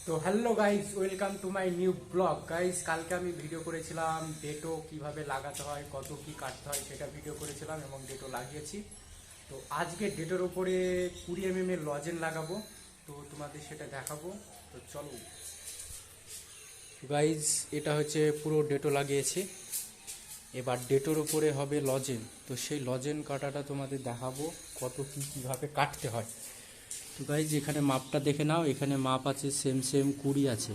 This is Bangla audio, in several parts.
তো hello guys, welcome to my new blog. Guys, কালকে আমি ভিডিও করেছিলাম ডেটো কিভাবে লাগাতে হয়, কত কি কাটতে হয় সেটা ভিডিও করেছিলাম এবং ডেটো লাগিয়েছি। তো আজকে ডেটোর উপরে 20 mm এর লজেন লাগাবো, তো তোমাদের সেটা দেখাবো। তো চলো গাইস, এটা হচ্ছে পুরো ডেটো লাগিয়েছি। এবার ডেটোর উপরে হবে লজেন, তো সেই লজেন কাটাটা তোমাদের দেখাবো কত কি কিভাবে কাটতে হয়। তো গাইস, এখানে মাপটা দেখে নাও, এখানে মাপ আছে সেম সেম 20 আছে।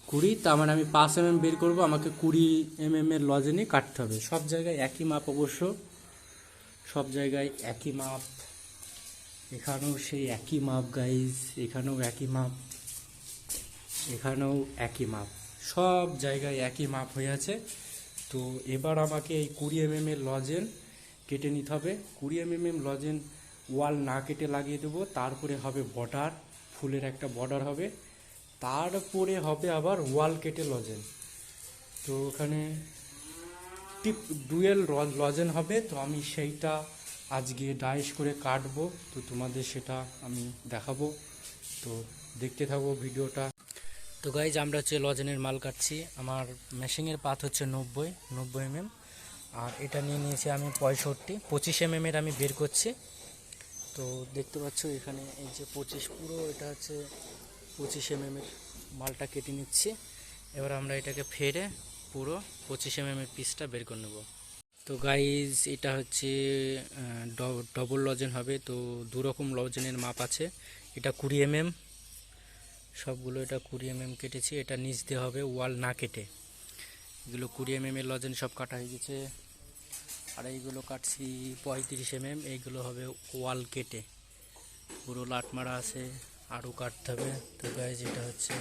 20, তার মানে আমি 5 mm বের করবো, আমাকে 20 mm এর লজেনই কাটতে হবে। সব জায়গায় একই মাপ অবশ্য, সব জায়গায় একই মাপ। এখানেও সেই একই মাপ গাইজ, এখানেও একই মাপ, এখানেও একই মাপ, সব জায়গায় একই মাপ হয়ে আছে। তো এবার আমাকে এই 20 mm এর লজেন কেটে নিতে হবে। 20 mm লজেন ওয়াল না কেটে লাগিয়ে দেবো। তারপরে হবে বর্ডার, ফুলের একটা বর্ডার হবে। তারপরে হবে আবার ওয়াল কেটে লজেন। তো ওখানে টিপ ডুয়েল লজেন হবে। তো আমি সেইটা আজকে ডাইস করে কাটবো, তো তোমাদের সেটা আমি দেখাবো। তো দেখতে থাকবো ভিডিওটা। তো গাইজ, আমরা হচ্ছে লজেনের মাল কাটছি। আমার মেশিনের পাত হচ্ছে 90 mm, আর এটা নিয়ে নিয়েছি আমি 65, 25 mm এর আমি বের করছি। তো দেখতে পাচ্ছ এখানে এই যে 25, পুরো এটা হচ্ছে 25 mm এর মালটা কেটে নিচ্ছি। এবার আমরা এটাকে ফেরে পুরো 25 mm এর পিসটা বের করে নেব। তো গাইজ, এটা হচ্ছে ডবল লজেন হবে। তো দু রকম লজেনের মাপ আছে। এটা 20 mm, সবগুলো এটা 20 mm কেটেছি। এটা নিচ দিয়ে হবে ওয়াল না কেটে। এগুলো 20 mm এর লজেন সব কাটা হয়ে গেছে। আর এইগুলো কাটছি 35 mm, এইগুলো হবে ওয়াল কেটে, পুরো লাট মারা আছে, আরও কাটতে হবে। তো গাইজ, এটা হচ্ছে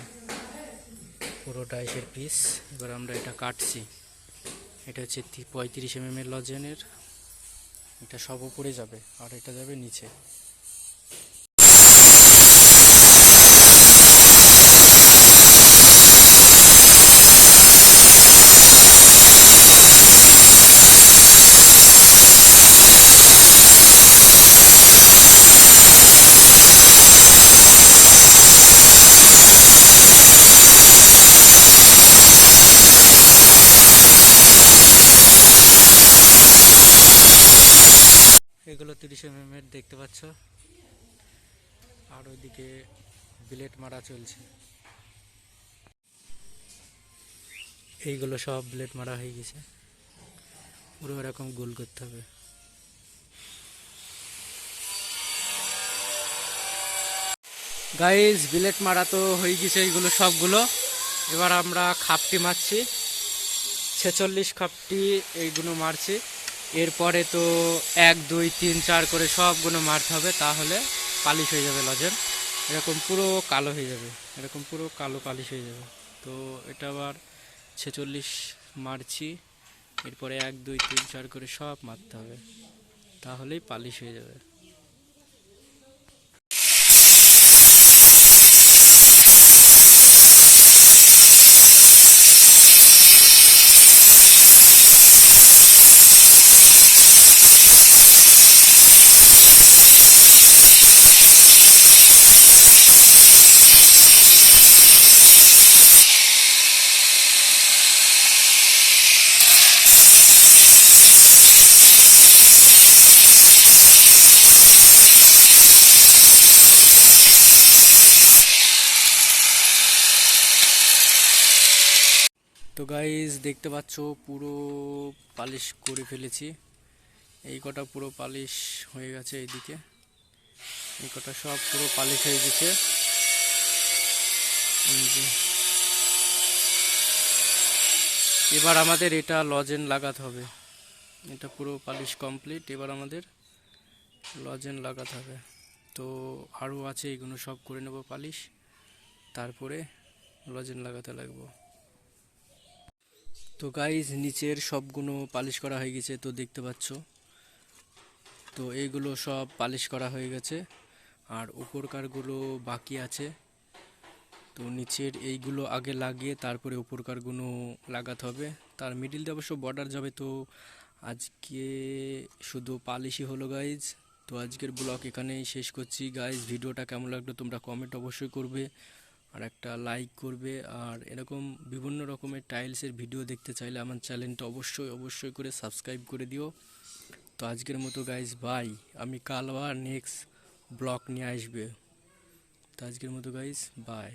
পুরো ডাইসের পিস। এবার আমরা এটা কাটছি। এটা হচ্ছে 35 mm এর লজেনের, এটা সব উপরে যাবে আর এটা যাবে নিচে। এগুলো 30 mm এর দেখতে পাচ্ছ। আর ওইদিকে ব্লেড মারা চলছে। এইগুলো সব ব্লেড মারা হয়ে গেছে, পুরো এরকম গোল করতে হবে। গাইজ, ব্লেড মারা তো হয়ে গেছে এইগুলো সবগুলো। এবার আমরা খাপটি মারছি, 46 খাপটি এইগুলো মারছি। এরপরে তো 1 2 3 4 করে সবগুলো মারতে হবে, তাহলে পালিশ হয়ে যাবে লজেন। এরকম পুরো কালো হয়ে যাবে, এরকম পুরো কালো পালিশ হয়ে যাবে। তো এটা আবার 46 মারছি। এরপরে 1 2 3 4 করে সব মারতে হবে, তাহলেই পালিশ হয়ে যাবে। তো গাইজ, দেখতে পাচ্ছ পুরো পালিশ করে ফেলেছি। এই কটা পুরো পালিশ হয়ে গেছে, এইদিকে এই কটা সব পুরো পালিশ হয়ে গেছে। এবার আমাদের এটা লজেন লাগাতে হবে। এটা পুরো পালিশ কমপ্লিট, এবার আমাদের লজেন লাগাতে হবে। তো আরও আছে, এগুলো সব করে নেব পালিশ, তারপরে লজেন লাগাতে লাগবো। তো গাইজ, নিচের সবগুলো পালিশ করা হয়ে গেছে, তো দেখতে পাচ্ছ। তো এইগুলো সব পালিশ করা হয়ে গেছে, আর উপরকারগুলো বাকি আছে। তো নিচের এইগুলো আগে লাগিয়ে তারপরে উপরকারগুলো লাগাতে হবে। তার মিডিল দিয়ে অবশ্য বর্ডার যাবে। তো আজকে শুধু পালিশই হলো গাইজ। তো আজকের ব্লগ এখানেই শেষ করছি গাইজ। ভিডিওটা কেমন লাগলো তোমরা কমেন্ট অবশ্যই করবে, আর একটা লাইক করবে। আর এরকম বিভিন্ন রকমের টাইলসের ভিডিও দেখতে চাইলে আমার চ্যানেলটা অবশ্যই অবশ্যই করে সাবস্ক্রাইব করে দিও। তো আজকের মতো গাইজ বাই, আমি কাল আবার নেক্সট ব্লগ নিয়ে আসবে। তো আজকের মতো গাইজ বাই।